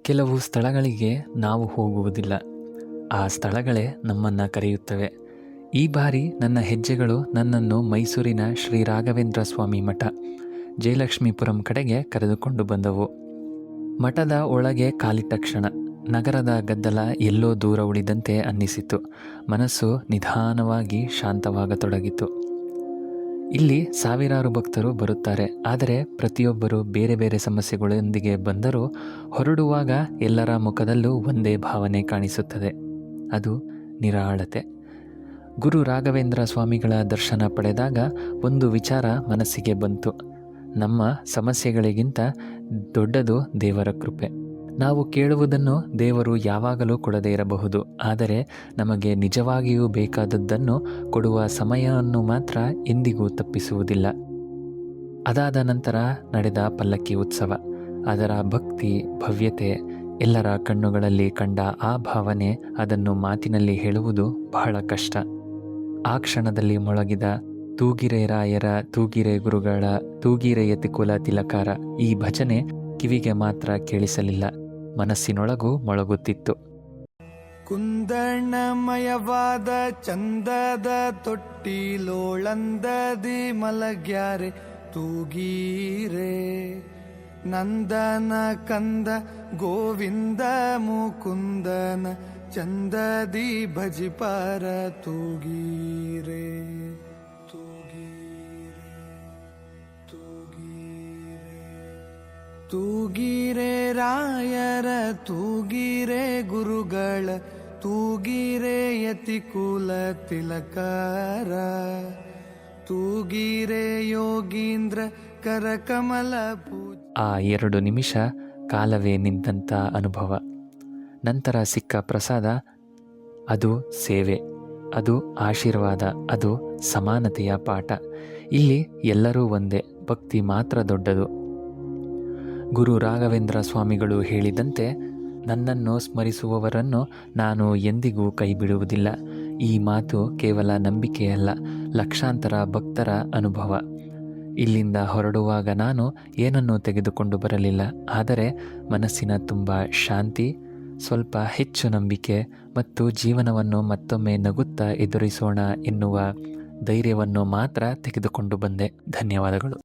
ಕೆಲವು ಸ್ಥಳಗಳಿಗೆ ನಾವು ಹೋಗುವುದಿಲ್ಲ, ಆ ಸ್ಥಳಗಳೇ ನಮ್ಮನ್ನು ಕರೆಯುತ್ತವೆ. ಈ ಬಾರಿ ನನ್ನ ಹೆಜ್ಜೆಗಳು ನನ್ನನ್ನು ಮೈಸೂರಿನ ಶ್ರೀ ರಾಘವೇಂದ್ರ ಸ್ವಾಮಿ ಮಠ, ಜಯಲಕ್ಷ್ಮೀಪುರಂ ಕಡೆಗೆ ಕರೆದುಕೊಂಡು ಬಂದವು. ಮಠದ ಒಳಗೆ ಕಾಲಿಟ್ಟ ಕ್ಷಣ ನಗರದ ಗದ್ದಲ ಎಲ್ಲೋ ದೂರ ಉಳಿದಂತೆ ಅನ್ನಿಸಿತು. ಮನಸ್ಸು ನಿಧಾನವಾಗಿ ಶಾಂತವಾಗತೊಡಗಿತು. ಇಲ್ಲಿ ಸಾವಿರಾರು ಭಕ್ತರು ಬರುತ್ತಾರೆ, ಆದರೆ ಪ್ರತಿಯೊಬ್ಬರು ಬೇರೆ ಬೇರೆ ಸಮಸ್ಯೆಗಳೊಂದಿಗೆ ಬಂದರೂ ಹೊರಡುವಾಗ ಎಲ್ಲರ ಮುಖದಲ್ಲೂ ಒಂದೇ ಭಾವನೆ ಕಾಣಿಸುತ್ತದೆ, ಅದು ನಿರಾಳತೆ. ಗುರು ರಾಘವೇಂದ್ರ ಸ್ವಾಮಿಗಳ ದರ್ಶನ ಪಡೆದಾಗ ಒಂದು ವಿಚಾರ ಮನಸ್ಸಿಗೆ ಬಂತು. ನಮ್ಮ ಸಮಸ್ಯೆಗಳಿಗಿಂತ ದೊಡ್ಡದು ದೇವರ ಕೃಪೆ. ನಾವು ಕೇಳುವುದನ್ನು ದೇವರು ಯಾವಾಗಲೂ ಕೊಡದೇ ಇರಬಹುದು, ಆದರೆ ನಮಗೆ ನಿಜವಾಗಿಯೂ ಬೇಕಾದದ್ದನ್ನು ಕೊಡುವ ಸಮಯವನ್ನು ಮಾತ್ರ ಎಂದಿಗೂ ತಪ್ಪಿಸುವುದಿಲ್ಲ. ಅದಾದ ನಂತರ ನಡೆದ ಪಲ್ಲಕ್ಕಿ ಉತ್ಸವ, ಅದರ ಭಕ್ತಿ ಭವ್ಯತೆ, ಎಲ್ಲರ ಕಣ್ಣುಗಳಲ್ಲಿ ಕಂಡ ಆ ಭಾವನೆ, ಅದನ್ನು ಮಾತಿನಲ್ಲಿ ಹೇಳುವುದು ಬಹಳ ಕಷ್ಟ. ಆ ಕ್ಷಣದಲ್ಲಿ ಮೊಳಗಿದ ತೂಗಿರೆ ರಾಯರ, ತೂಗಿರೆ ಗುರುಗಳ, ತೂಗಿರೆ ಯತಿಕುಲ ತಿಲಕಾರ ಈ ಭಜನೆ ಕಿವಿಗೆ ಮಾತ್ರ ಕೇಳಿಸಲಿಲ್ಲ, ಮನಸ್ಸಿನೊಳಗೂ ಮೊಳಗುತ್ತಿತ್ತು. ಕುಂದಣಮಯವಾದ ಚಂದದ ತೊಟ್ಟಿಲೋಳಂದದಿ ಮಲಗ್ಯಾರೆ ತೂಗೀರೆ, ನಂದನ ಕಂದ ಗೋವಿಂದ ಮುಕುಂದನ ಚಂದದಿ ಭಜಿಪಾರ ತೂಗೀರೆ. ತೂಗಿರೆ ರಾಯರ, ತೂಗಿರೆ ಗುರುಗಳ, ತೂಗಿರೆ ಯತಿಕುಲ ತಿಲಕಾರ, ತೂಗಿರೆ ಯೋಗೀಂದ್ರ ಕರಕಮಲ ಪೂಜ. ಆ 2 ನಿಮಿಷ ಕಾಲವೇ ನಿಂತಂಥ ಅನುಭವ. ನಂತರ ಸಿಕ್ಕ ಪ್ರಸಾದ, ಅದು ಸೇವೆ, ಅದು ಆಶೀರ್ವಾದ, ಅದು ಸಮಾನತೆಯ ಪಾಠ. ಇಲ್ಲಿ ಎಲ್ಲರೂ ಒಂದೇ, ಭಕ್ತಿ ಮಾತ್ರ ದೊಡ್ಡದು. ಗುರು ರಾಘವೇಂದ್ರ ಸ್ವಾಮಿಗಳು ಹೇಳಿದಂತೆ, ನನ್ನನ್ನು ಸ್ಮರಿಸುವವರನ್ನು ನಾನು ಎಂದಿಗೂ ಕೈ ಬಿಡುವುದಿಲ್ಲ. ಈ ಮಾತು ಕೇವಲ ನಂಬಿಕೆಯಲ್ಲ, ಲಕ್ಷಾಂತರ ಭಕ್ತರ ಅನುಭವ. ಇಲ್ಲಿಂದ ಹೊರಡುವಾಗ ನಾನು ಏನನ್ನೂ ತೆಗೆದುಕೊಂಡು ಬರಲಿಲ್ಲ, ಆದರೆ ಮನಸ್ಸಿನ ತುಂಬ ಶಾಂತಿ, ಸ್ವಲ್ಪ ಹೆಚ್ಚು ನಂಬಿಕೆ ಮತ್ತು ಜೀವನವನ್ನು ಮತ್ತೊಮ್ಮೆ ನಗುತ್ತಾ ಎದುರಿಸೋಣ ಎನ್ನುವ ಧೈರ್ಯವನ್ನು ಮಾತ್ರ ತೆಗೆದುಕೊಂಡು ಬಂದೆ. ಧನ್ಯವಾದಗಳು.